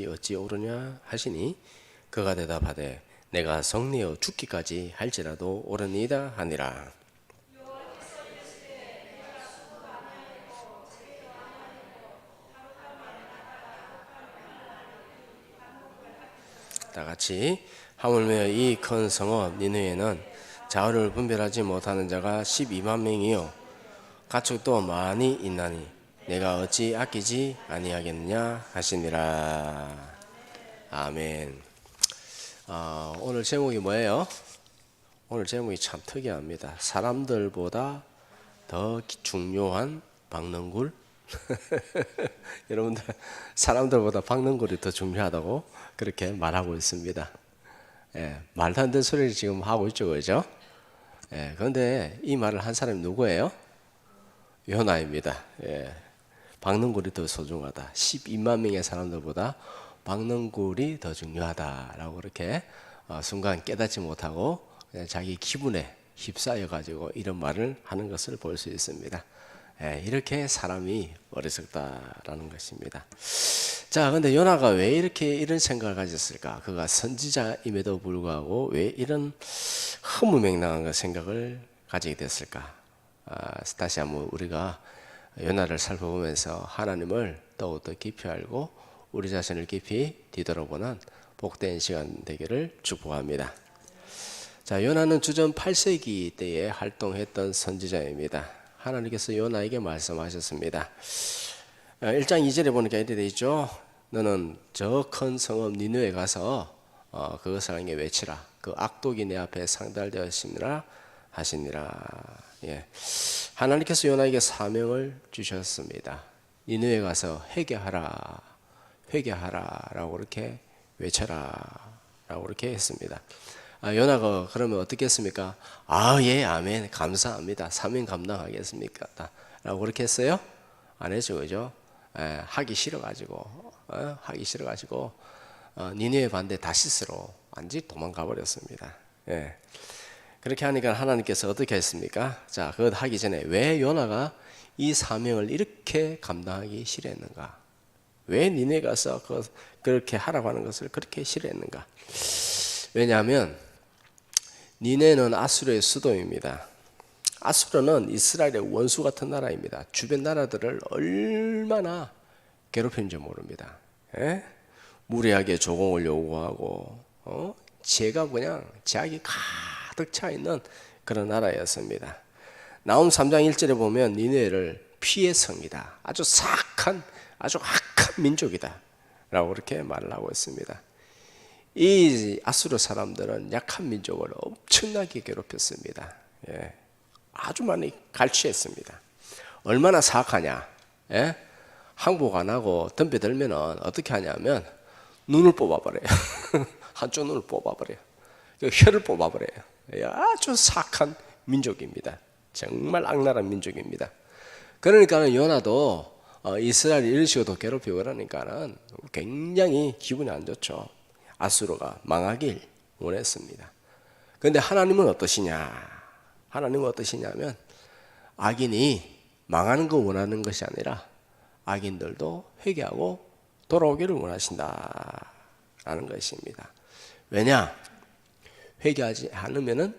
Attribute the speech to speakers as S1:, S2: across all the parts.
S1: 어찌 오르냐 하시니 그가 대답하되 내가 성내어 죽기까지 할지라도 오르니이다 하니라. 다 같이 하물며 이 큰 성읍 니느웨는 좌우를 분별하지 못하는 자가 12만 명이요 가축도 많이 있나니 내가 어찌 아끼지 아니하겠느냐 하시니라. 아멘. 오늘 제목이 뭐예요? 오늘 제목이 참 특이합니다. 사람들보다 더 중요한 박능굴. 여러분들 사람들보다 박능굴이 더 중요하다고 그렇게 말하고 있습니다. 말도 안 되는 소리를 지금 하고 있죠, 그죠? 그런데 이 말을 한 사람이 누구예요? 요나입니다. 박능굴이 더 소중하다. 12만 명의 사람들보다 박능굴이 더 중요하다라고 그렇게 순간 깨닫지 못하고 그냥 자기 기분에 휩싸여 가지고 이런 말을 하는 것을 볼 수 있습니다. 이렇게 사람이 어리석다라는 것입니다. 자, 근데 요나가 왜 이렇게 이런 생각을 가졌을까? 그가 선지자임에도 불구하고 왜 이런 허무맹랑한 생각을 가지게 됐을까? 다시 한번 우리가 요나를 살펴보면서 하나님을 더욱더 깊이 알고 우리 자신을 깊이 뒤돌아보는 복된 시간 되기를 축복합니다. 자, 요나는 주전 8세기 때에 활동했던 선지자입니다. 하나님께서 요나에게 말씀하셨습니다. 1장 2절에 보니까 이렇게 되어 있죠. 너는 저 큰 성읍 니느웨에 가서 그것을 향해 외치라. 그 악독이 내 앞에 상달되었습니다 하시니라. 하나님께서 요나에게 사명을 주셨습니다. 니느웨에 가서 회개하라라고 이렇게 외쳐라 라고 이렇게 했습니다. 요나가 그러면 어떻게 했습니까? 예, 아멘, 감사합니다. 사명 감당하겠습니까? 라고 그렇게 했어요? 안 했죠, 그죠? 하기 싫어가지고 니느웨 반대 다시스로 완전히 도망가 버렸습니다. 그렇게 하니까 하나님께서 어떻게 했습니까? 자, 그거 하기 전에 왜 요나가 이 사명을 이렇게 감당하기 싫어했는가? 왜 니느웨 가서 그렇게 하라고 하는 것을 그렇게 싫어했는가? 왜냐하면 니느웨는 아수르의 수도입니다. 아수르는 이스라엘의 원수 같은 나라입니다. 주변 나라들을 얼마나 괴롭히는지 모릅니다. 무리하게 조공을 요구하고 죄가 그냥 죄악이 가득 차 있는 그런 나라였습니다. 나홈 3장 1절에 보면 니느웨를 피의 성이다. 아주 악한 민족이다 라고 그렇게 말을 하고 있습니다. 이 아수르 사람들은 약한 민족을 엄청나게 괴롭혔습니다. 아주 많이 갈취했습니다. 얼마나 사악하냐? 항복 안 하고 덤벼들면 어떻게 하냐면 눈을 뽑아버려요. 한쪽 눈을 뽑아버려요. 혀를 뽑아버려요. 아주 사악한 민족입니다. 정말 악랄한 민족입니다. 그러니까 요나도 이스라엘 이런 식으로 괴롭히고 그러니까는 굉장히 기분이 안 좋죠. 아수르가 망하길 원했습니다. 그런데 하나님은 어떠시냐? 하나님은 어떠시냐면 악인이 망하는 거 원하는 것이 아니라 악인들도 회개하고 돌아오기를 원하신다라는 것입니다. 왜냐? 회개하지 않으면은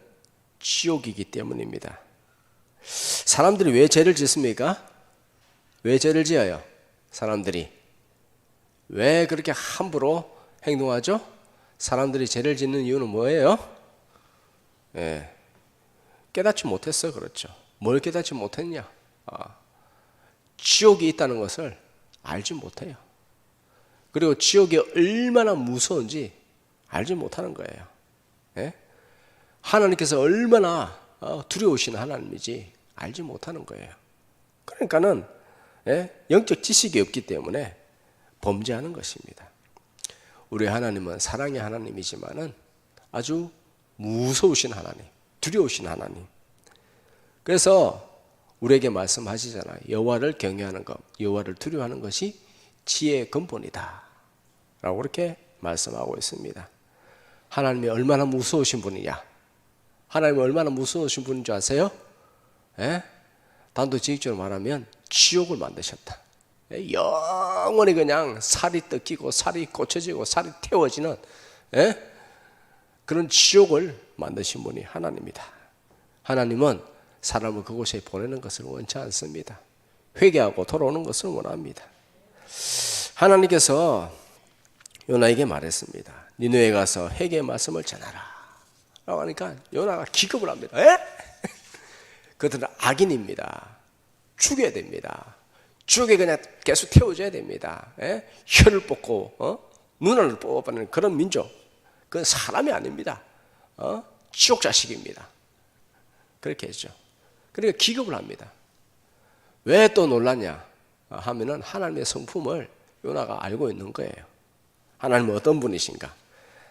S1: 지옥이기 때문입니다. 사람들이 왜 죄를 짓습니까? 왜 죄를 지어요? 사람들이 왜 그렇게 함부로 행동하죠? 사람들이 죄를 짓는 이유는 뭐예요? 깨닫지 못했어. 그렇죠. 뭘 깨닫지 못했냐? 지옥이 있다는 것을 알지 못해요. 그리고 지옥이 얼마나 무서운지 알지 못하는 거예요. 하나님께서 얼마나 두려우신 하나님이지 알지 못하는 거예요. 그러니까는 영적 지식이 없기 때문에 범죄하는 것입니다. 우리 하나님은 사랑의 하나님이지만은 아주 무서우신 하나님, 두려우신 하나님. 그래서 우리에게 말씀하시잖아요. 여호와를 경외하는 것, 여호와를 두려워하는 것이 지혜의 근본이다 라고 그렇게 말씀하고 있습니다. 하나님이 얼마나 무서우신 분이냐? 하나님이 얼마나 무서우신 분인 줄 아세요? 단도직입적으로 말하면 지옥을 만드셨다. 영원히 그냥 살이 뜯기고 살이 꽂혀지고 살이 태워지는 그런 지옥을 만드신 분이 하나님이다. 하나님은 사람을 그곳에 보내는 것을 원치 않습니다. 회개하고 돌아오는 것을 원합니다. 하나님께서 요나에게 말했습니다. 니느웨에 가서 회개의 말씀을 전하라 라고 하니까 요나가 기겁을 합니다. 그들은 악인입니다. 죽여야 됩니다. 죽여 그냥 계속 태워줘야 됩니다. 혀를 뽑고 눈알을 뽑아버리는 그런 민족, 그건 사람이 아닙니다. 지옥 자식입니다. 그렇게 했죠. 그러니까 기겁을 합니다. 왜 또 놀랐냐 하면은 하나님의 성품을 요나가 알고 있는 거예요. 하나님은 어떤 분이신가?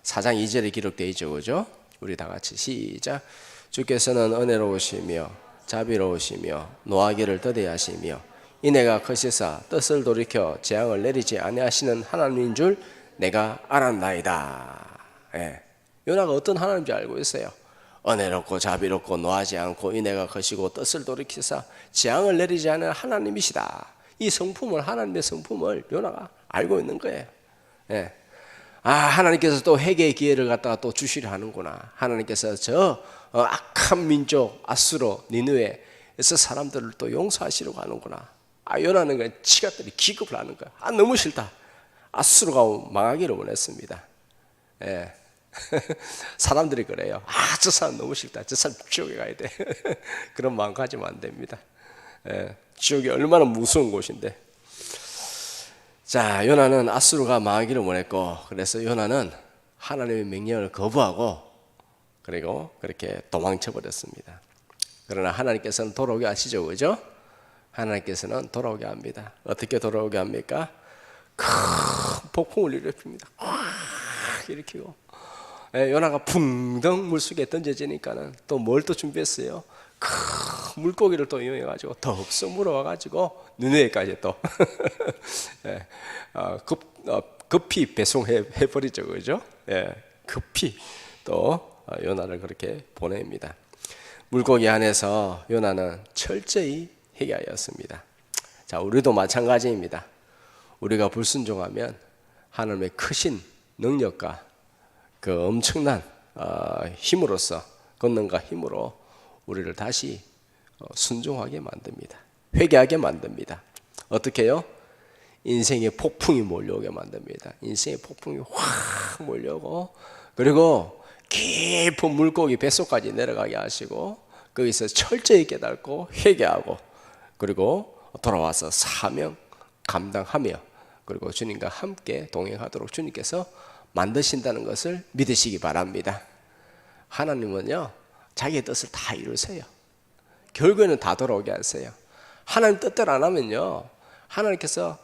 S1: 4장 2절에 기록되어 있죠, 그죠? 우리 다 같이 시작. 주께서는 은혜로우시며 자비로우시며 노하기를 더디 하시며 이내가 크시사 뜻을 돌이켜 재앙을 내리지 아니하시는 하나님인 줄 내가 알았나이다. 요나가 어떤 하나님인지 알고 있어요. 은혜롭고 자비롭고 노하지 않고 이내가 크시고 뜻을 돌이키사 재앙을 내리지 않는 하나님이시다. 이 성품을, 하나님의 성품을 요나가 알고 있는 거예요. 하나님께서 또 회개의 기회를 갖다가 또 주시려 하는구나. 하나님께서 저 악한 민족 아수르 니느웨에서 사람들을 또 용서하시려고 하는구나. 요나는 그냥 지가들이 기겁을 하는 거야. 너무 싫다. 아수르가 망하기를 원했습니다. 사람들이 그래요. 저 사람 너무 싫다. 저 사람 지옥에 가야 돼. 그런 마음 가지면 안 됩니다. 지옥이 얼마나 무서운 곳인데. 자, 요나는 아수르가 망하기를 원했고, 그래서 요나는 하나님의 명령을 거부하고 그리고 그렇게 도망쳐 버렸습니다. 그러나 하나님께서는 돌아오게 하시죠, 그죠? 하나님께서는 돌아오게 합니다. 어떻게 돌아오게 합니까? 큰 폭풍을 일으킵니다. 일으키고 요나가 붕덩 물속에 던져지니까는 또 뭘 또 준비했어요? 큰 물고기를 또 이용해가지고 덥석 물어와가지고 니느웨까지 또 급히 배송해버리죠, 그죠? 급히 또 요나를 그렇게 보냅니다. 물고기 안에서 요나는 철저히 회개하였습니다. 자, 우리도 마찬가지입니다. 우리가 불순종하면 하나님의 크신 능력과 그 엄청난 힘으로써 권능과 힘으로 우리를 다시 순종하게 만듭니다. 회개하게 만듭니다. 어떻게 해요? 인생의 폭풍이 몰려오게 만듭니다. 인생의 폭풍이 확 몰려오고 그리고 깊은 물고기 뱃속까지 내려가게 하시고 거기서 철저히 깨닫고 회개하고 그리고 돌아와서 사명 감당하며 그리고 주님과 함께 동행하도록 주님께서 만드신다는 것을 믿으시기 바랍니다. 하나님은요 자기의 뜻을 다 이루세요. 결국에는 다 돌아오게 하세요. 하나님 뜻대로 안 하면요 하나님께서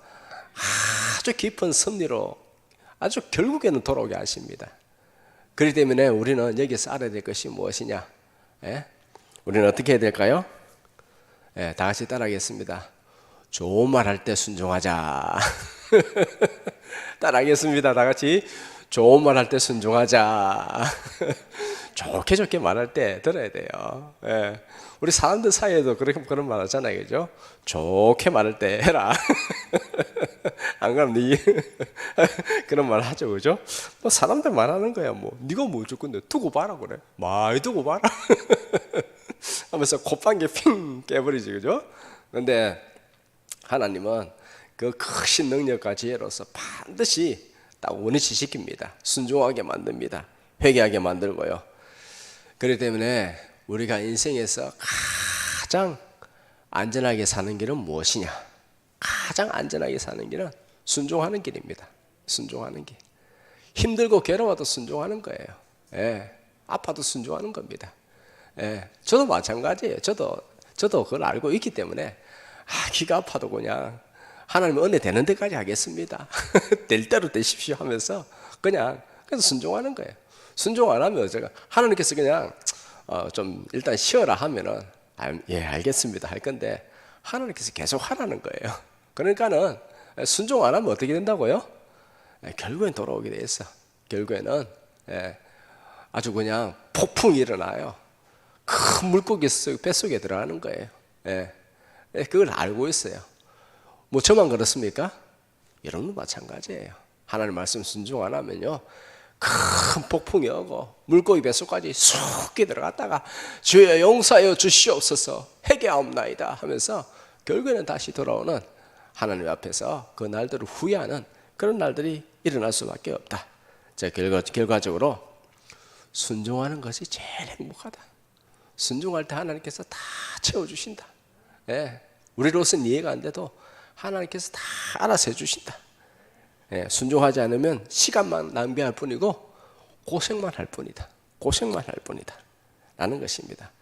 S1: 아주 깊은 섭리로 아주 결국에는 돌아오게 하십니다. 그렇기 때문에 우리는 여기서 알아야 될 것이 무엇이냐? 우리는 어떻게 해야 될까요? 다 같이 따라하겠습니다. 좋은 말 할 때 순종하자. 따라하겠습니다. 다 같이 좋은 말 할 때 순종하자. 좋게 말할 때 들어야 돼요. 우리 사람들 사이에도 그런 말 하잖아요, 그죠? 좋게 말할 때 해라. 안 그러면 그런 말 하죠, 그죠? 뭐 사람들 말하는 거야, 뭐 네가 뭐 줄 건데 두고 봐라 그래. 많이 두고 봐라. 하면서 콧방귀 핑 깨버리지, 그죠? 그런데 하나님은 그 크신 능력과 지혜로서 반드시 딱 원위치 시킵니다. 순종하게 만듭니다. 회개하게 만들고요. 그렇기 때문에 우리가 인생에서 가장 안전하게 사는 길은 무엇이냐? 가장 안전하게 사는 길은 순종하는 길입니다. 순종하는 길. 힘들고 괴로워도 순종하는 거예요. 아파도 순종하는 겁니다. 저도 마찬가지예요. 저도 그걸 알고 있기 때문에 기가 아파도 그냥 하나님 은혜 되는 데까지 하겠습니다. 될 대로 되십시오 하면서 그냥 순종하는 거예요. 순종 안 하면 제가 하나님께서 그냥 좀 일단 쉬어라 하면은 예 알겠습니다 할 건데 하나님께서 계속 하라는 거예요. 그러니까는 순종 안 하면 어떻게 된다고요? 결국엔 돌아오게 돼 있어. 결국에는 아주 그냥 폭풍이 일어나요. 큰 물고기 뱃속에 들어가는 거예요. 그걸 알고 있어요. 뭐 저만 그렇습니까? 여러분도 마찬가지예요. 하나님 말씀 순종 안 하면요, 큰 폭풍이 오고 물고기 뱃속까지 쑥 들어갔다가 주여 용서하여 주시옵소서 회개하옵나이다 하면서 결국에는 다시 돌아오는, 하나님 앞에서 그 날들을 후회하는 그런 날들이 일어날 수밖에 없다. 자, 결과적으로 순종하는 것이 제일 행복하다. 순종할 때 하나님께서 다 채워주신다. 예, 우리로서는 이해가 안 돼도 하나님께서 다 알아서 해주신다. 예, 순종하지 않으면 시간만 낭비할 뿐이고 고생만 할 뿐이다. 고생만 할 뿐이다 라는 것입니다.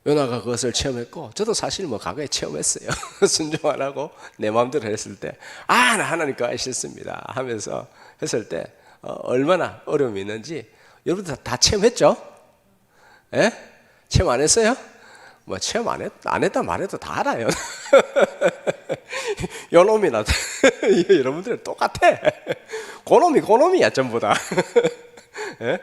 S1: 요나가 그것을 체험했고, 저도 사실 뭐 과거에 체험했어요. 순종 안 하고 내 마음대로 했을 때, 나 하나님 거 싫습니다 하면서 했을 때 얼마나 어려움이 있는지 여러분들 다 체험했죠? 예? 체험 안 했어요? 뭐 체험 안 했다 말해도 다 알아요. 요놈이나 여러분들 똑같아. 고놈이야 전부 다. 예?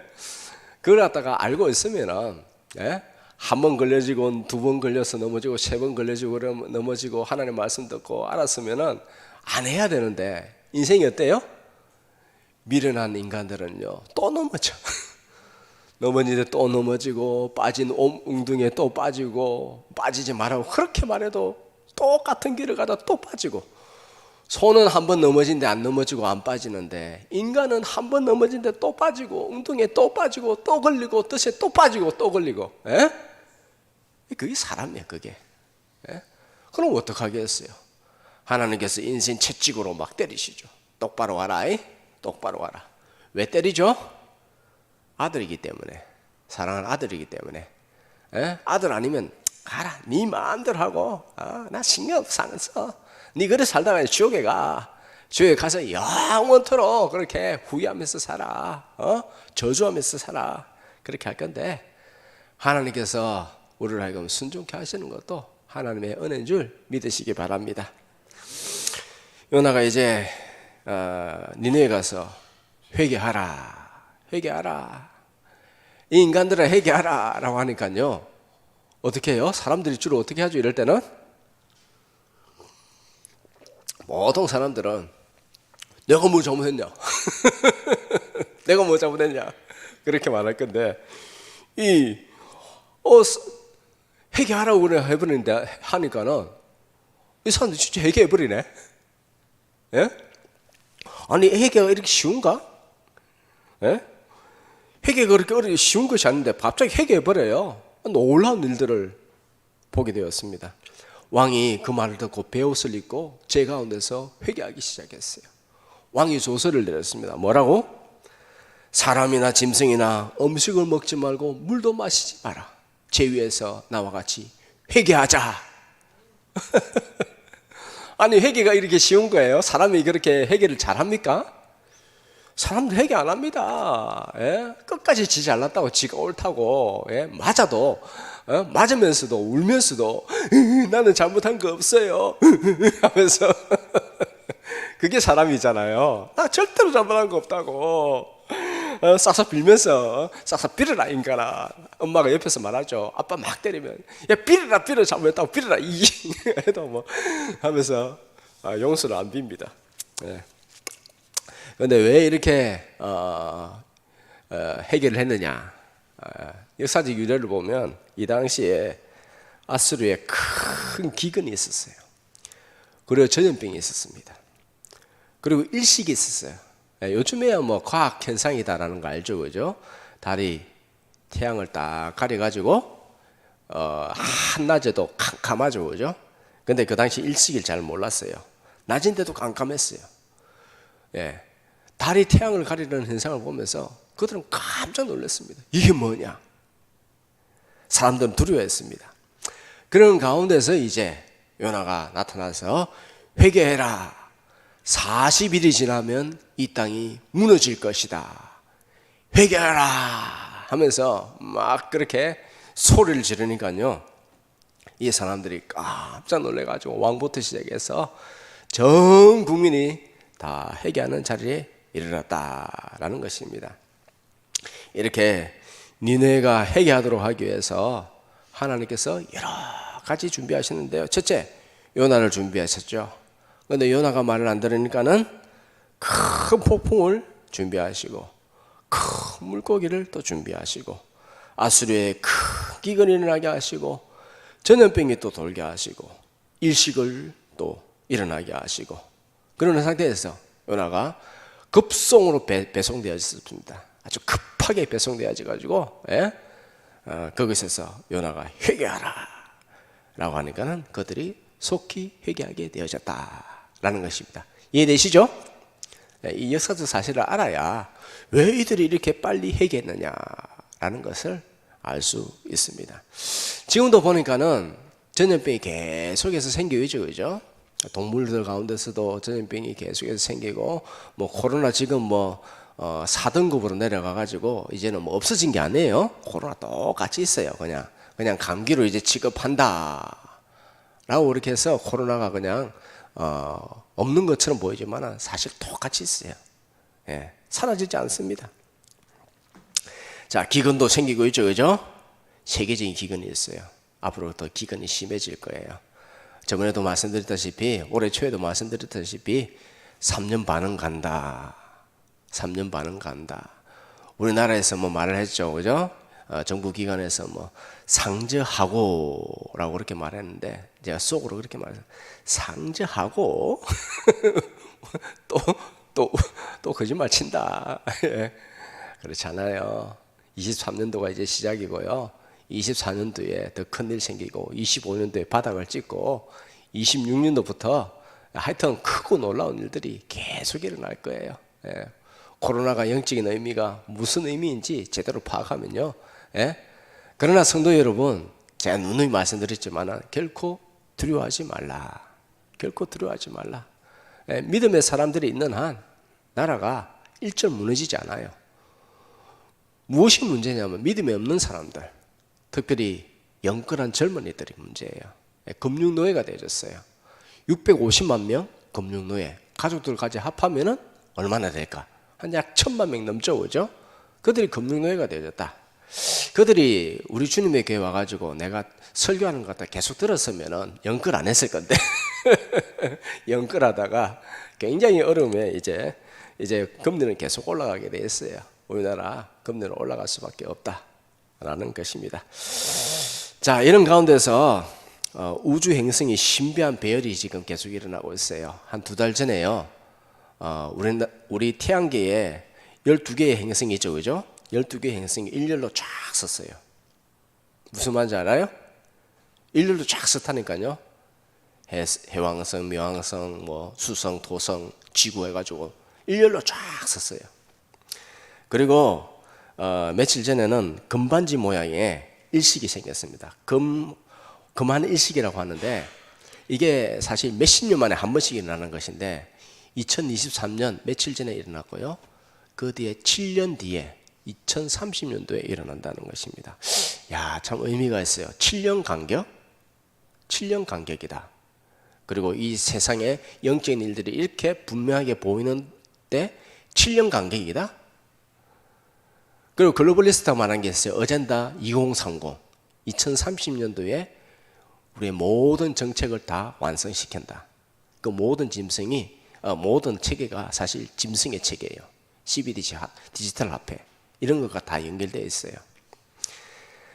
S1: 그걸 갖다가 알고 있으면은, 예? 한 번 걸려지고 두 번 걸려서 넘어지고 세 번 걸려지고 넘어지고 하나님 말씀 듣고 알았으면은 안 해야 되는데, 인생이 어때요? 미련한 인간들은요 또 넘어져. 넘어지는데 또 넘어지고, 빠진 웅둥이에 또 빠지고, 빠지지 말라고 그렇게 말해도 똑같은 길을 가다 또 빠지고, 소는 한 번 넘어진데 안 넘어지고 안 빠지는데, 인간은 한 번 넘어진데 또 빠지고, 웅둥이에 또 빠지고, 또 걸리고, 뜻에 또 빠지고, 또 걸리고. 에? 그게 사람이야 그게. 에? 그럼 어떡하겠어요? 하나님께서 인생 채찍으로 막 때리시죠. 똑바로 와라, 똑바로 와라. 왜 때리죠? 아들이기 때문에, 사랑하는 아들이기 때문에. 에? 아들 아니면 가라, 네 마음대로 하고, 나 신경 없어. 네 그래 살다가 지옥에 가. 지옥에 가서 영원토록 그렇게 후회하면서 살아. 저주하면서 살아. 그렇게 할 건데, 하나님께서 우리를 하여금 순종케 하시는 것도 하나님의 은혜인 줄 믿으시기 바랍니다. 요나가 이제 니느웨 가서 회개하라. 이 인간들아 회개하라 라고 하니까요, 어떻게 해요? 사람들이 주로 어떻게 하죠? 이럴 때는 보통 사람들은 내가 뭐 잘못했냐 내가 뭐 잘못했냐 그렇게 말할 건데, 회개하라고 그래 해버리는데 하니까는 이 사람들 진짜 회개해버리네. 예? 아니 회개가 이렇게 쉬운가? 예? 회개가 그렇게 쉬운 것이 아닌데 갑자기 회개해버려요. 놀라운 일들을 보게 되었습니다. 왕이 그 말을 듣고 베옷을 입고 제 가운데서 회개하기 시작했어요. 왕이 조서를 내렸습니다. 뭐라고? 사람이나 짐승이나 음식을 먹지 말고 물도 마시지 마라. 제 위에서 나와 같이 회개하자. 아니 회개가 이렇게 쉬운 거예요? 사람이 그렇게 회개를 잘합니까? 사람들 회개 안 합니다. 예? 끝까지 지 잘났다고 지가 옳다고, 예? 맞아도 맞으면서도 울면서도 나는 잘못한 거 없어요 하면서 그게 사람이잖아요. 나 절대로 잘못한 거 없다고 싹싹 빌면서 싹싹 빌어라 인간아. 엄마가 옆에서 말하죠. 아빠 막 때리면 야 빌어라 잘못했다고 빌어라 해도 뭐 하면서 용서를 안 빕니다. 그런데 왜 이렇게 해결을 했느냐? 역사적 유래를 보면 이 당시에 아수르에 큰 기근이 있었어요. 그리고 전염병이 있었습니다. 그리고 일식이 있었어요. 요즘에야 뭐 과학 현상이다라는 거 알죠, 그죠? 달이 태양을 딱 가려가지고 한낮에도 캄캄하죠, 그죠? 근데 그 당시 일식을 잘 몰랐어요. 낮인데도 깜깜했어요. 예, 달이 태양을 가리는 현상을 보면서 그들은 깜짝 놀랐습니다. 이게 뭐냐? 사람들은 두려워했습니다. 그런 가운데서 이제 요나가 나타나서 회개해라. 40일이 지나면 이 땅이 무너질 것이다. 회개하라 하면서 막 그렇게 소리를 지르니까요, 이 사람들이 깜짝 놀래가지고 왕부터 시작해서 전 국민이 다 회개하는 자리에 이르렀다라는 것입니다. 이렇게 니느웨가 회개하도록 하기 위해서 하나님께서 여러 가지 준비하시는데요. 첫째, 요나를 준비하셨죠. 근데 요나가 말을 안 들으니까는 큰 폭풍을 준비하시고 큰 물고기를 또 준비하시고 아수르에 큰 기근이 일어나게 하시고 전염병이 또 돌게 하시고 일식을 또 일어나게 하시고 그런 상태에서 요나가 급송으로 배송되어졌습니다. 아주 급하게 배송되어져가지고 거기서 요나가 회개하라 라고 하니까는 그들이 속히 회개하게 되어졌다라는 것입니다. 이해되시죠? 이 역사적 사실을 알아야 왜 이들이 이렇게 빨리 회개했느냐라는 것을 알 수 있습니다. 지금도 보니까는 전염병이 계속해서 생기죠, 그죠? 동물들 가운데서도 전염병이 계속해서 생기고, 뭐 코로나 지금 뭐 4등급으로 내려가가지고 이제는 뭐 없어진 게 아니에요. 코로나 똑같이 있어요. 그냥 감기로 이제 취급한다. 라고 그렇게 해서 코로나가 그냥 없는 것처럼 보이지만 사실 똑같이 있어요. 예, 사라지지 않습니다. 자, 기근도 생기고 있죠, 그죠? 세계적인 기근이 있어요. 앞으로 더 기근이 심해질 거예요. 저번에도 말씀드렸다시피, 올해 초에도 말씀드렸다시피 3년 반은 간다. 3년 반은 간다. 우리나라에서 뭐 말을 했죠, 그죠? 정부 기관에서 뭐 상저하고라고 그렇게 말했는데 제가 속으로 그렇게 말해요. 상저하고 또 거짓말 친다. 그렇잖아요. 23년도가 이제 시작이고요. 24년도에 더 큰일 생기고 25년도에 바닥을 찍고 26년도부터 하여튼 크고 놀라운 일들이 계속 일어날 거예요. 코로나가 영적인 의미가 무슨 의미인지 제대로 파악하면요. 그러나 성도 여러분, 제가 누누이 말씀드렸지만 결코 두려워하지 말라. 결코 두려워하지 말라. 믿음의 사람들이 있는 한 나라가 일절 무너지지 않아요. 무엇이 문제냐면 믿음이 없는 사람들, 특별히 영끌한 젊은이들이 문제예요. 금융노예가 되어졌어요. 650만 명 금융노예, 가족들까지 합하면은 얼마나 될까? 한 약 1000만 명 넘죠, 그죠? 그들이 금융노예가 되어졌다. 그들이 우리 주님의 교회 와가지고 내가 설교하는 것 같다 계속 들었으면은 영끌 안 했을 건데 영끌하다가 굉장히 어려움에 이제 금리는 계속 올라가게 돼 있어요. 우리나라 금리는 올라갈 수밖에 없다라는 것입니다. 자, 이런 가운데서 우주 행성이 신비한 배열이 지금 계속 일어나고 있어요. 한 2달 전에요. 우리 태양계에 12개의 행성이 있죠, 그죠? 12개의 행성이 일렬로 쫙 섰어요. 무슨 말인지 알아요? 일렬로 쫙 섰다니까요. 해왕성,冥王성, 뭐 수성, 토성, 지구 해가지고 일렬로 쫙 섰어요. 그리고 며칠 전에는 금반지 모양의 일식이 생겼습니다. 금한 일식이라고 하는데 이게 사실 몇십 년 만에 한 번씩 일어나는 것인데 2023년 며칠 전에 일어났고요. 그 뒤에 7년 뒤에 2030년도에 일어난다는 것입니다. 야, 참 의미가 있어요. 7년 간격? 7년 간격이다. 그리고 이 세상에 영적인 일들이 이렇게 분명하게 보이는데 7년 간격이다? 그리고 글로벌리스트가 말한 게 있어요. 어젠다 2030. 2030년도에 우리의 모든 정책을 다 완성시킨다. 그 모든 짐승이, 모든 체계가 사실 짐승의 체계예요. CBDC, 디지털 화폐. 이런 것과 다 연결되어 있어요.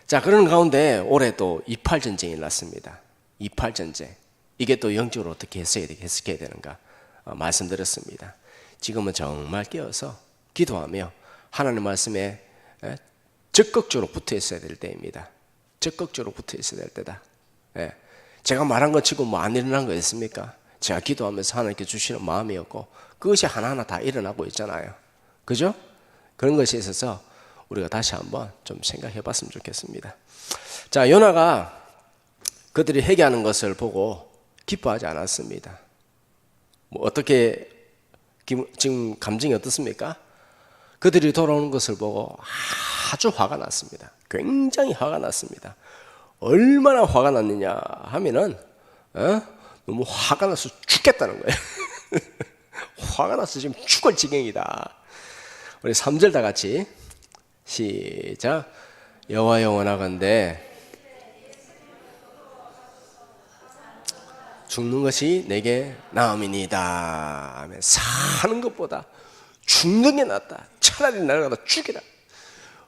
S1: 자, 그런 가운데 올해 또 28 전쟁이 났습니다. 28 전쟁. 이게 또 영적으로 어떻게 해석해야 되는가 말씀드렸습니다. 지금은 정말 깨어서 기도하며 하나님 말씀에 적극적으로 붙어 있어야 될 때입니다. 적극적으로 붙어 있어야 될 때다. 제가 말한 것 치고 뭐 안 일어난 거 있습니까? 제가 기도하면서 하나님께 주시는 마음이었고 그것이 하나하나 다 일어나고 있잖아요. 그죠? 그런 것에 있어서 우리가 다시 한번 좀 생각해 봤으면 좋겠습니다. 자, 요나가 그들이 회개하는 것을 보고 기뻐하지 않았습니다. 뭐 어떻게 지금 감정이 어떻습니까? 그들이 돌아오는 것을 보고 아주 화가 났습니다. 굉장히 화가 났습니다. 얼마나 화가 났느냐 하면은 너무 화가 나서 죽겠다는 거예요. 화가 나서 지금 죽을 지경이다. 우리 3절 다 같이 시작. 여호와 영원하건대 죽는 것이 내게 나음이니이다. 사는 것보다 죽는 게 낫다. 차라리 나를 갖다 죽이라.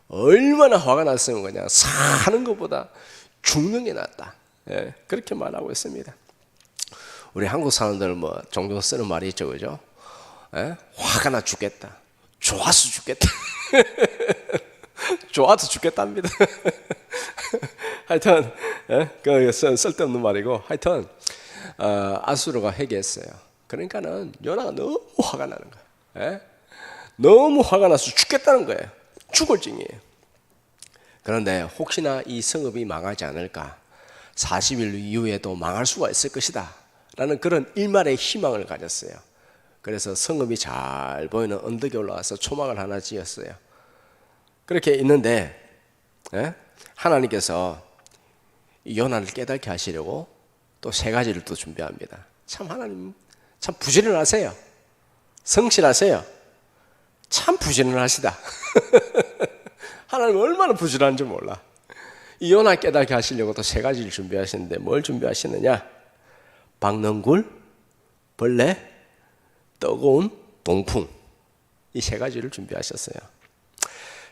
S1: 얼마나 화가 났으면 그냥 사는 것보다 죽는 게 낫다. 예, 그렇게 말하고 있습니다. 우리 한국 사람들 뭐 종종 쓰는 말이 있죠, 그죠? 예? 화가 나 죽겠다. 좋아서 죽겠다. 좋아서 죽겠답니다. 하여튼 그 쓸데없는 말이고, 하여튼 아수르가 회개했어요. 그러니까는 요나가 너무 화가 나는 거예요. 너무 화가 나서 죽겠다는 거예요. 죽을 징이에요. 그런데 혹시나 이 성읍이 망하지 않을까, 40일 이후에도 망할 수가 있을 것이다 라는 그런 일말의 희망을 가졌어요. 그래서 성읍이 잘 보이는 언덕에 올라와서 초막을 하나 지었어요. 그렇게 있는데 하나님께서 요나를 깨닫게 하시려고 또 3가지를 또 준비합니다. 참 하나님 참 부지런하세요. 성실하세요. 참 부지런하시다. 하나님 얼마나 부지런한지 몰라. 이 요나 깨닫게 하시려고 또 3가지를 준비하시는데 뭘 준비하시느냐? 박능굴, 벌레, 뜨거운 동풍, 이 3가지를 준비하셨어요.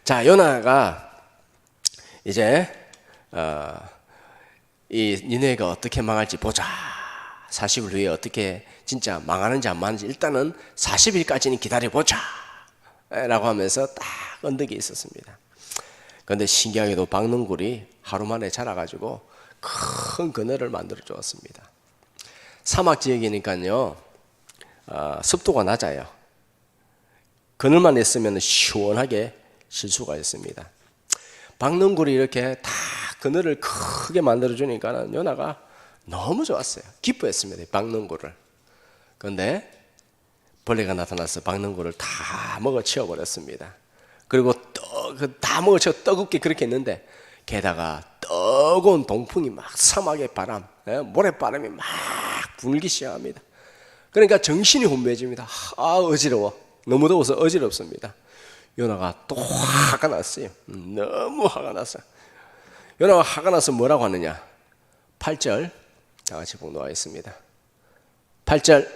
S1: 자, 요나가 이제 이 니네가 어떻게 망할지 보자. 40일 후에 어떻게 진짜 망하는지 안 망하는지 일단은 40일까지는 기다려보자 라고 하면서 딱 언덕에 있었습니다. 그런데 신기하게도 박능굴이 하루 만에 자라가지고 큰 그늘을 만들어 주었습니다. 사막 지역이니까요 습도가 낮아요. 그늘만 있으면 시원하게 쉴 수가 있습니다. 박능굴이 이렇게 다 그늘을 크게 만들어 주니까 요나가 너무 좋았어요. 기뻐했습니다. 박능굴을. 그런데 벌레가 나타나서 박능굴을 다 먹어치워 버렸습니다. 그리고 다 먹어치워 뜨겁게 그렇게 했는데 게다가 뜨거운 동풍이 막 사막의 바람, 모래바람이 막 불기 시작합니다. 그러니까 정신이 혼미해집니다. 어지러워. 너무 더워서 어지럽습니다. 요나가 또 화가 났어요. 너무 화가 났어요. 요나가 화가 나서 뭐라고 하느냐? 8절 다 같이 봉독하겠습니다. 8절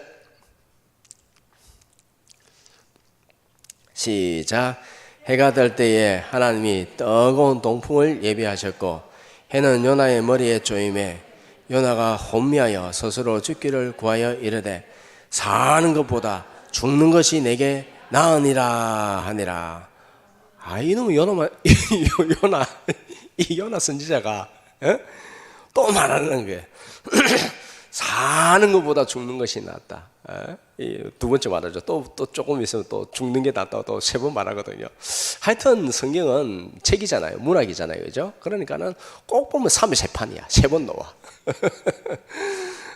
S1: 시작. 해가 될 때에 하나님이 뜨거운 동풍을 예비하셨고 해는 요나의 머리에 쪼임해 요나가 혼미하여 스스로 죽기를 구하여 이르되 사는 것보다 죽는 것이 내게 나으니라 하니라. 이놈의 요나 선지자가 또 말하는 거예요. 사는 것보다 죽는 것이 낫다. 두 번째 말하죠. 또 조금 있으면 또 죽는 게 낫다고 또 3번 말하거든요. 하여튼 성경은 책이잖아요. 문학이잖아요. 그죠? 그러니까는 꼭 보면 3의 세 번 나와.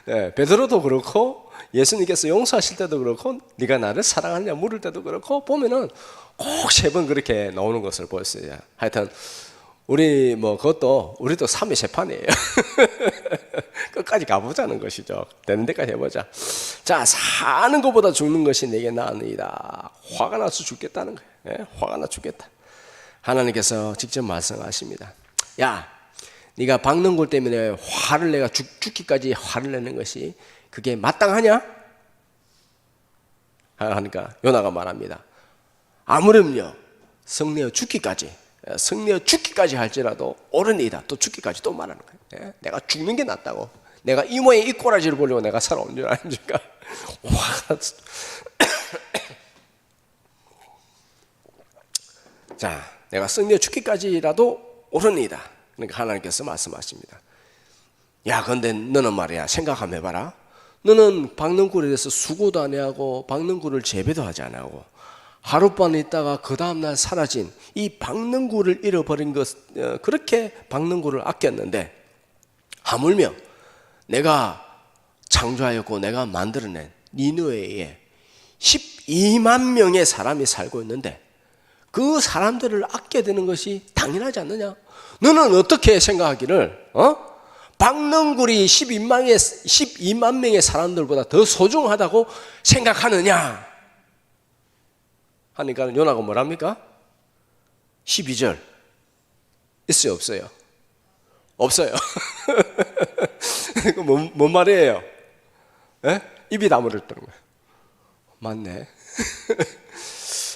S1: 베드로도 그렇고 예수님께서 용서하실 때도 그렇고 네가 나를 사랑하느냐 물을 때도 그렇고 보면은 꼭 3번 그렇게 나오는 것을 보였어요. 하여튼 우리도 3의 재판이에요. 끝까지 가보자는 것이죠. 되는 데까지 해보자. 자, 사는 것보다 죽는 것이 내게 나으니이다. 화가 나서 죽겠다는 거예요. 화가 나 죽겠다. 하나님께서 직접 말씀하십니다. 야, 네가 박능굴 때문에 화를 내가 죽기까지 화를 내는 것이 그게 마땅하냐? 하니까 요나가 말합니다. 아무렴요 성내어 죽기까지 할지라도 옳으니이다. 또 죽기까지 또 말하는 거예요. 내가 죽는 게 낫다고. 내가 이모의 이 꼬라지를 보려고 내가 살아온 줄 아닙니까? 자, 내가 성내어 죽기까지라도 옳으니이다. 그러니까 하나님께서 말씀하십니다. 야, 근데 너는 말이야 생각 한번 해봐라. 너는 박능굴에 대해서 수고도 안 하고 박능굴을 재배도 하지 안 하고 하룻밤 있다가 그 다음날 사라진 이 박능굴을 잃어버린 것, 그렇게 박능굴을 아꼈는데 하물며 내가 창조하였고 내가 만들어낸 니느웨에 12만 명의 사람이 살고 있는데 그 사람들을 아껴야 되는 것이 당연하지 않느냐? 너는 어떻게 생각하기를 박능굴이 12만 명의 사람들보다 더 소중하다고 생각하느냐? 하니까 요나가 뭐랍니까? 12절 있어요 없어요? 없어요. 뭔 말이에요? 예? 입이 다물었던 거예요. 맞네.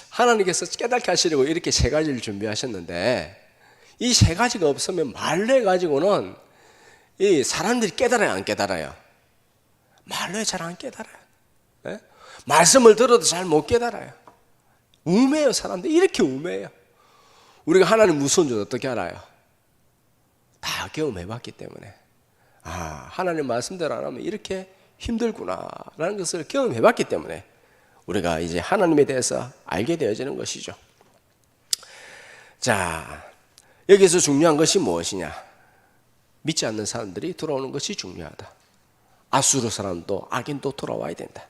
S1: 하나님께서 깨닫게 하시려고 이렇게 세 가지를 준비하셨는데 이 세 가지가 없으면 말로 해가지고는 이 사람들이 깨달아요, 안 깨달아요? 말로 잘 안 깨달아요. 예? 말씀을 들어도 잘 못 깨달아요. 우매해요, 사람들. 이렇게 우매해요. 우리가 하나님 무서운 줄 어떻게 알아요? 다 경험해봤기 때문에. 아, 하나님 말씀대로 안 하면 이렇게 힘들구나라는 것을 경험해봤기 때문에 우리가 이제 하나님에 대해서 알게 되어지는 것이죠. 자, 여기서 중요한 것이 무엇이냐? 믿지 않는 사람들이 돌아오는 것이 중요하다. 아수르 사람도 악인도 돌아와야 된다.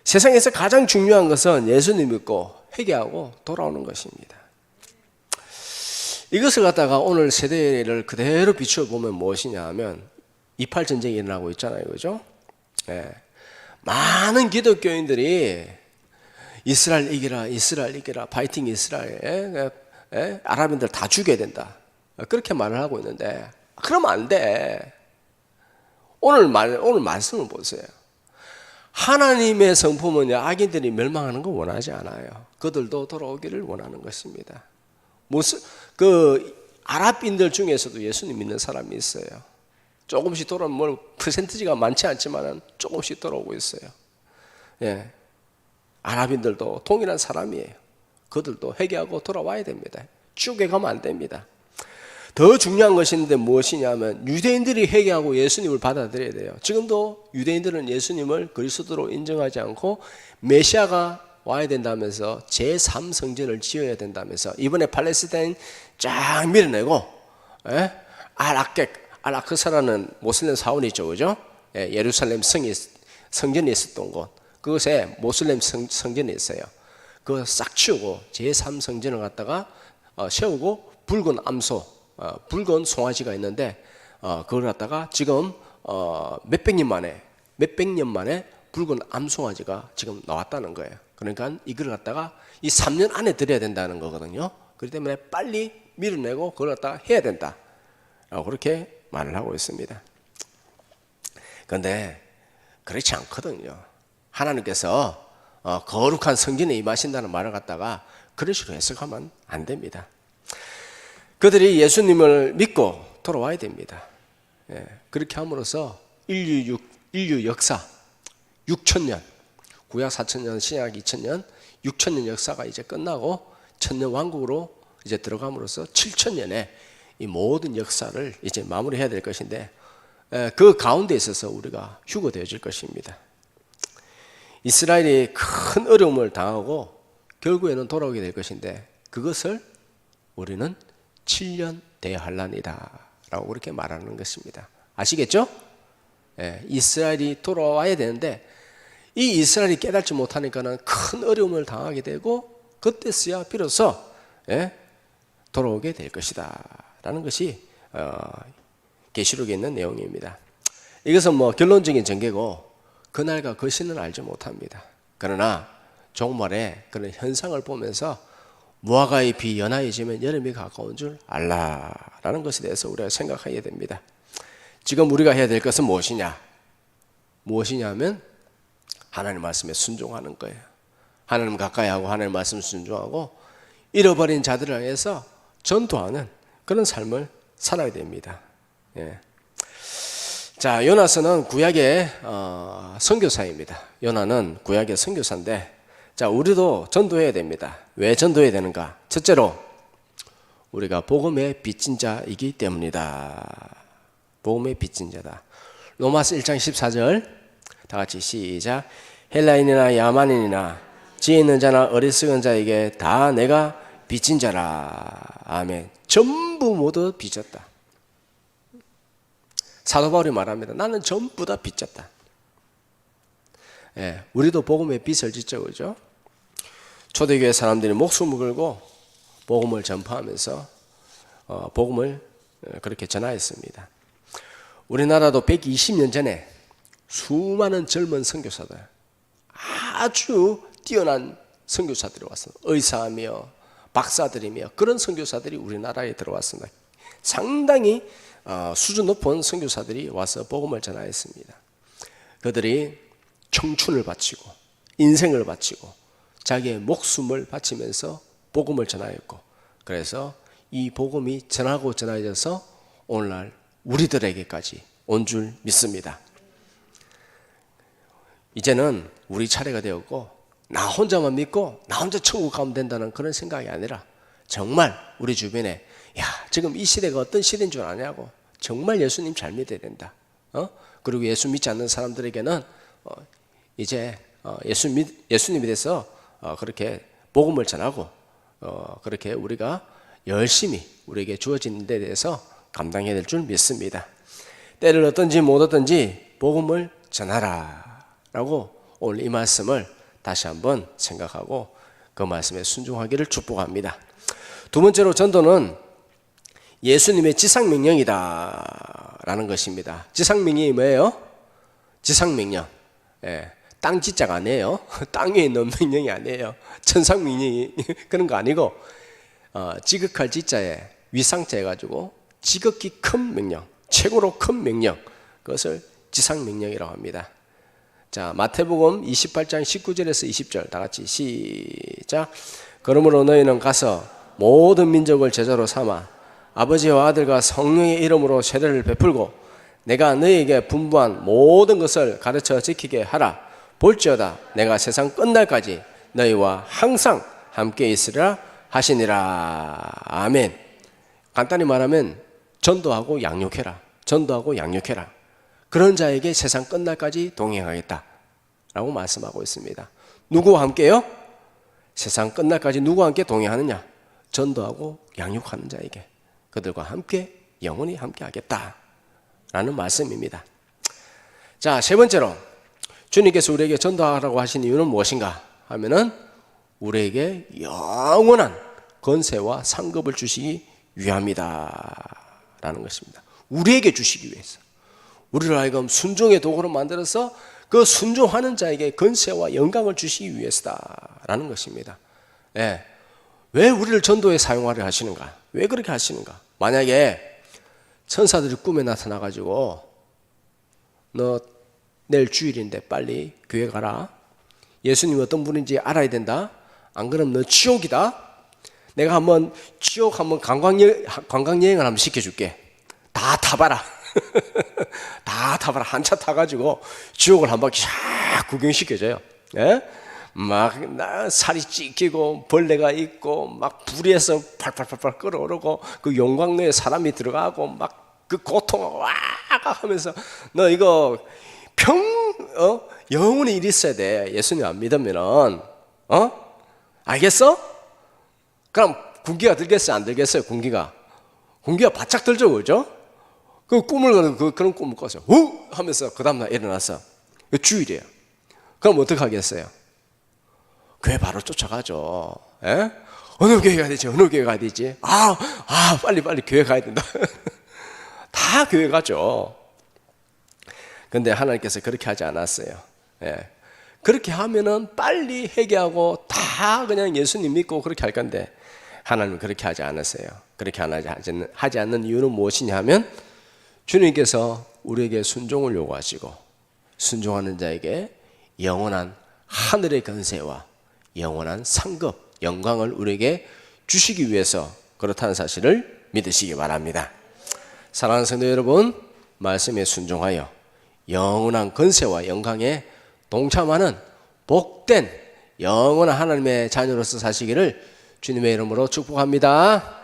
S1: 세상에서 가장 중요한 것은 예수님 믿고 회개하고 돌아오는 것입니다. 이것을 갖다가 오늘 세대를 그대로 비춰보면 무엇이냐 하면 28 전쟁이 일어나고 있잖아요, 그죠? 예. 많은 기독교인들이 이스라엘 이기라, 이스라엘 이기라, 파이팅 이스라엘, 아랍인들 다 죽여야 된다, 그렇게 말을 하고 있는데 그러면 안 돼. 오늘 말씀을 보세요. 하나님의 성품은 악인들이 멸망하는 거 원하지 않아요. 그들도 돌아오기를 원하는 것입니다. 무슨 아랍인들 중에서도 예수님 믿는 사람이 있어요. 조금씩 돌아오면 퍼센티지가 많지 않지만 조금씩 돌아오고 있어요. 예, 아랍인들도 동일한 사람이에요. 그들도 회개하고 돌아와야 됩니다. 지옥에 가면 안 됩니다. 더 중요한 것이 있는데 무엇이냐면 유대인들이 회개하고 예수님을 받아들여야 돼요. 지금도 유대인들은 예수님을 그리스도로 인정하지 않고 메시아가 와야 된다면서 제3성전을 지어야 된다면서 이번에 팔레스타인 쫙 밀어내고, 알아크사라는 모슬렘 사원이 있죠, 그죠? 예루살렘 성전이 있었던 곳, 그것에 모슬렘 성전이 있어요. 그거 싹 치우고 제3성전을 갖다가 세우고 붉은 암소, 붉은 송아지가 있는데 그걸 갖다가 지금 몇백 년 만에 붉은 암송아지가 지금 나왔다는 거예요. 그러니까 이걸 갖다가 이 3년 안에 드려야 된다는 거거든요. 그렇기 때문에 빨리 밀어내고 그걸 갖다가 해야 된다, 그렇게 말을 하고 있습니다. 그런데 그렇지 않거든요. 하나님께서 거룩한 성전에 임하신다는 말을 갖다가 그런 식으로 해석하면 안 됩니다. 그들이 예수님을 믿고 돌아와야 됩니다. 그렇게 함으로써 인류 역사 6,000년, 구약 4,000년, 신약 2,000년, 6,000년 역사가 이제 끝나고 천년 왕국으로 이제 들어감으로써 7,000년의 이 모든 역사를 이제 마무리해야 될 것인데 그 가운데 있어서 우리가 휴거되어질 것입니다. 이스라엘이 큰 어려움을 당하고 결국에는 돌아오게 될 것인데 그것을 우리는 7년 대환란이다 라고 그렇게 말하는 것입니다. 아시겠죠? 이스라엘이 돌아와야 되는데 이 이스라엘이 깨닫지 못하니까는 큰 어려움을 당하게 되고 그때서야 비로소 돌아오게 될 것이다 라는 것이 계시록에 있는 내용입니다. 이것은 결론적인 전개고 그날과 그 시는 알지 못합니다. 그러나 종말에 그런 현상을 보면서 무화과의 비 연하에 지면 여름이 가까운 줄 알라라는 것에 대해서 우리가 생각해야 됩니다. 지금 우리가 해야 될 것은 무엇이냐면 하나님 말씀에 순종하는 거예요. 하나님 가까이 하고 하나님 말씀 순종하고 잃어버린 자들을 향해서 전도하는 그런 삶을 살아야 됩니다. 자, 요나서는 구약의 선교사입니다. 요나는 구약의 선교사인데, 자, 우리도 전도해야 됩니다. 왜 전도해야 되는가? 첫째로 우리가 복음의 빚진 자이기 때문이다. 복음의 빚진 자다. 로마서 1장 14절 다 같이 시작. 헬라인이나 야만인이나 지혜 있는 자나 어리석은 자에게 다 내가 빚진 자라. 아멘. 전부 모두 빚졌다. 사도 바울이 말합니다. 나는 전부 다 빚졌다. 우리도 복음의 빚을 짓죠, 그죠? 초대교회 사람들이 목숨을 걸고 복음을 전파하면서 복음을 그렇게 전하였습니다. 우리나라도 120년 전에 수많은 젊은 선교사들, 아주 뛰어난 선교사들이 왔습니다. 의사며 박사들이며 그런 선교사들이 우리나라에 들어왔습니다. 상당히 수준 높은 선교사들이 와서 복음을 전하였습니다. 그들이 청춘을 바치고 인생을 바치고 자기의 목숨을 바치면서 복음을 전하였고, 그래서 이 복음이 전해져서 오늘날 우리들에게까지 온 줄 믿습니다. 이제는 우리 차례가 되었고 나 혼자만 믿고 나 혼자 천국 가면 된다는 그런 생각이 아니라 정말 우리 주변에 지금 이 시대가 어떤 시대인 줄 아냐고, 정말 예수님 잘 믿어야 된다. 그리고 예수 믿지 않는 사람들에게는 이제 예수님에 대해서 그렇게 복음을 전하고 그렇게 우리가 열심히 우리에게 주어진 데 대해서 감당해야 될 줄 믿습니다. 때를 얻든지 못 얻든지 복음을 전하라 라고 오늘 이 말씀을 다시 한번 생각하고 그 말씀에 순종하기를 축복합니다. 두 번째로, 전도는 예수님의 지상명령이다 라는 것입니다. 지상명령이 뭐예요? 지상명령, 땅 지자가 아니에요. 땅 위에 있는 명령이 아니에요. 천상명령이 그런 거 아니고 지극할 지자에 위상자 해가지고 지극히 큰 명령, 최고로 큰 명령, 그것을 지상명령이라고 합니다. 자, 마태복음 28장 19절에서 20절 다 같이 시작. 그러므로 너희는 가서 모든 민족을 제자로 삼아 아버지와 아들과 성령의 이름으로 세례를 베풀고 내가 너희에게 분부한 모든 것을 가르쳐 지키게 하라. 볼지어다 내가 세상 끝날까지 너희와 항상 함께 있으리라 하시니라. 아멘. 간단히 말하면 전도하고 양육해라. 전도하고 양육해라. 그런 자에게 세상 끝날까지 동행하겠다 라고 말씀하고 있습니다. 누구와 함께요? 세상 끝날까지 누구와 함께 동행하느냐? 전도하고 양육하는 자에게, 그들과 함께 영원히 함께 하겠다 라는 말씀입니다. 자, 세 번째로, 주님께서 우리에게 전도하라고 하신 이유는 무엇인가 하면은 우리에게 영원한 권세와 상급을 주시기 위함이다 라는 것입니다. 우리에게 주시기 위해서, 우리를 하여금 순종의 도구로 만들어서 그 순종하는 자에게 권세와 영광을 주시기 위해서다 라는 것입니다. 왜 우리를 전도에 사용하려 하시는가? 왜 그렇게 하시는가? 만약에 천사들이 꿈에 나타나가지고 너 내일 주일인데 빨리 교회 가라, 예수님이 어떤 분인지 알아야 된다, 안 그러면 너 지옥이다, 내가 한번 지옥 한번 관광여행을 한번 시켜줄게, 다 타봐라 다 타봐라. 한 차 타가지고 지옥을 한 바퀴 쫙 구경시켜줘요. 막 살이 찢기고 벌레가 있고 막 불에서 팔팔팔팔 끓어오르고 그 용광로에 사람이 들어가고 막 그 고통하고 와 하면서 너 이거 영원히 일 있어야 돼. 예수님 안 믿으면은 알겠어? 그럼 군기가 들겠어요? 안 들겠어요? 군기가 바짝 들죠, 그죠? 그 꿈을 그런 꿈을 꿨어요. 하면서 그 다음날 일어나서 주일이에요. 그럼 어떻게 하겠어요? 교회 바로 쫓아가죠. 어느 교회 가야 되지? 어느 교회 가야 되지? 빨리 교회 가야 된다. 다 교회 가죠. 근데 하나님께서 그렇게 하지 않았어요. 그렇게 하면은 빨리 회개하고 다 그냥 예수님 믿고 그렇게 할 건데 하나님은 그렇게 하지 않았어요. 그렇게 하지 않는 이유는 무엇이냐 하면 주님께서 우리에게 순종을 요구하시고 순종하는 자에게 영원한 하늘의 권세와 영원한 상급, 영광을 우리에게 주시기 위해서 그렇다는 사실을 믿으시기 바랍니다. 사랑하는 성도 여러분, 말씀에 순종하여 영원한 권세와 영광에 동참하는 복된 영원한 하나님의 자녀로서 사시기를 주님의 이름으로 축복합니다.